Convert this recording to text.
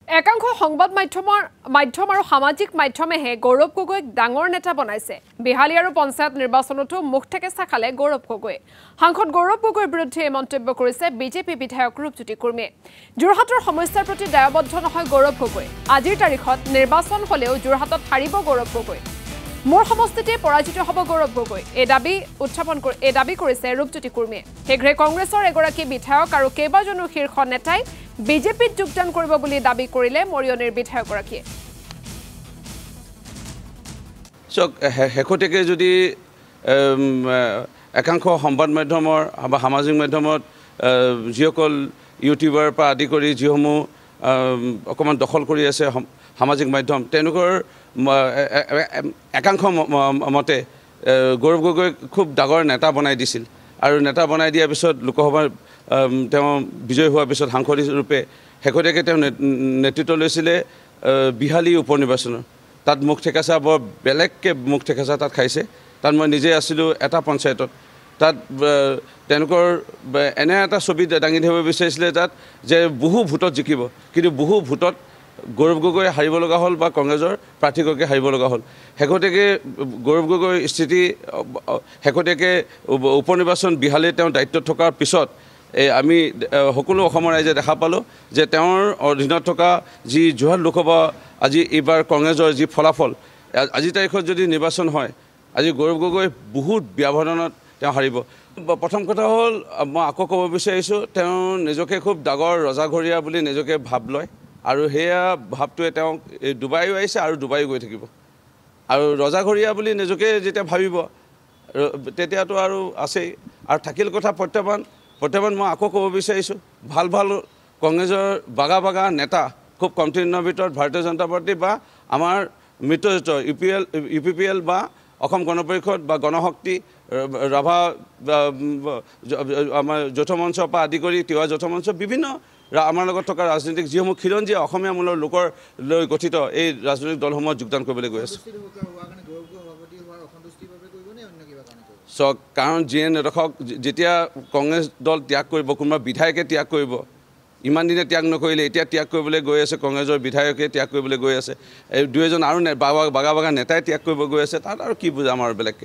একাংশ সংবাদ মাধ্যম আৰু সামাজিক মাধ্যমেহে গৌৰৱ গগৈক ডাঙৰ নেতা বনাইছে। বিহালী আৰু পঞ্চায়ত নিৰ্বাচনতো মুখ ঠেকেচা খালে গৌৰৱ গগৈ। সাংসদ গৌৰৱ গগৈৰ বিৰুদ্ধে মন্তব্য কৰিছে বিজেপি বিধায়ক ৰূপজ্যোতি কুৰ্মীয়ে। যোৰহাটৰ সমস্যাৰ প্ৰতি দায়বদ্ধ নহয় গৌৰৱ গগৈ। আজিৰ তাৰিখত নিৰ্বাচন হলেও যোৰহাটত হাৰিব গৌৰৱ গগৈ। মোৰ সমষ্টিতে পৰাজিত হ'ব গৌৰৱ গগৈ। এই দাবী কৰিছে ৰূপজ্যোতি কুৰ্মীয়ে। শীঘ্ৰে কংগ্ৰেছৰ এগৰাকী বিধায়ক আৰু কেইবাজনো শীৰ্ষ নেতাই বিজেপিত যোগদান কৰিব বুলি দাবী কৰিলে মৰিয়নিৰ বিধায়কগৰাকীয়ে। শেহতীয়াকৈ যদি একাংশ সংবাদ মাধ্যমৰ বা সামাজিক মাধ্যমত যিসকল ইউটিউবাৰ পৰা আদি কৰি যিসমূহ অকণমান দখল কৰি আছে সামাজিক মাধ্যম, তেওঁলোকৰ একাংশ মতে গৌৰৱ গগৈক খুব ডাঙৰ নেতা বনাই দিছিল আৰু নেতা বনাই দিয়াৰ পিছত লোকসভাৰ তেওঁ বিজয় হোৱাৰ পিছত সাংসদ ৰূপে শেহতীয়াকৈ তেওঁ নেতৃত্ব লৈছিলে বিহালী উপ নিৰ্বাচনৰ। তাত মুখ ঠেকেচা বৰ বেলেগকৈ মুখ ঠেকেচা তাত খাইছে। তাত মই নিজে আছিলোঁ এটা পঞ্চায়তত। তাত তেওঁলোকৰ এনে এটা ছবি দাঙি ধৰিব বিচাৰিছিলে তাত যে বহু ভোটত জিকিব, কিন্তু বহু ভোটত গৌৰৱ গগৈ হাৰিব লগা হ'ল বা কংগ্ৰেছৰ প্ৰাৰ্থীগৰাকীয়ে হাৰিব লগা হ'ল। শেহতীয়াকৈ গৌৰৱ গগৈৰ স্থিতি শেহতীয়াকৈ উপ নিৰ্বাচন বিহালীত তেওঁ দায়িত্বত থকাৰ পিছত আমি সকলো অসমৰ ৰাইজে দেখা পালোঁ যে তেওঁৰ অধীনত থকা যি যোৰহাট লোকসভা আজি এইবাৰ কংগ্ৰেছৰ যি ফলাফল, আজিৰ তাৰিখত যদি নিৰ্বাচন হয়, আজি গৌৰৱ গগৈ বহুত ব্যৱধানত তেওঁ হাৰিব। প্ৰথম কথা হ'ল, মই আকৌ ক'ব বিচাৰিছোঁ, তেওঁ নিজকে খুব ডাঙৰ ৰজাঘৰীয়া বুলি নিজকে ভাৱ লয় আৰু সেয়া ভাৱটোৱে তেওঁক ডুবাইও আহিছে আৰু ডুবাইও গৈ থাকিব। আৰু ৰজাঘৰীয়া বুলি নিজকে যেতিয়া ভাবিব তেতিয়াতো আৰু আছেই। আৰু থাকিল কথা প্ৰত্যাহ্বান মই আকৌ ক'ব বিচাৰিছোঁ, ভাল কংগ্ৰেছৰ বাগা নেতা খুব কমটি দিনৰ ভিতৰত ভাৰতীয় জনতা পাৰ্টি বা আমাৰ মিত্ৰজোঁটৰ UPPL বা অসম গণ পৰিষদ বা গণশক্তি ৰাভা আমাৰ যৌথ মঞ্চৰ পৰা আদি কৰি তিৱা যৌথ মঞ্চ বিভিন্ন আমাৰ লগত থকা ৰাজনৈতিক যিসমূহ খিলঞ্জীয়া অসমীয়া মূলৰ লোকৰ লৈ গঠিত এই ৰাজনৈতিক দলসমূহত যোগদান কৰিবলৈ গৈ আছে। কাৰণ যিয়ে নেদেখক, যেতিয়া কংগ্ৰেছ দল ত্যাগ কৰিব, কোনোবা বিধায়কে ত্যাগ কৰিব, ইমান দিনে ত্যাগ নকৰিলে এতিয়া ত্যাগ কৰিবলৈ গৈ আছে, কংগ্ৰেছৰ বিধায়কে ত্যাগ কৰিবলৈ গৈ আছে, এই দুই এজন আৰু বাগা নেতাই ত্যাগ কৰিব গৈ আছে, তাত আৰু কি বুজাম আৰু বেলেগকৈ।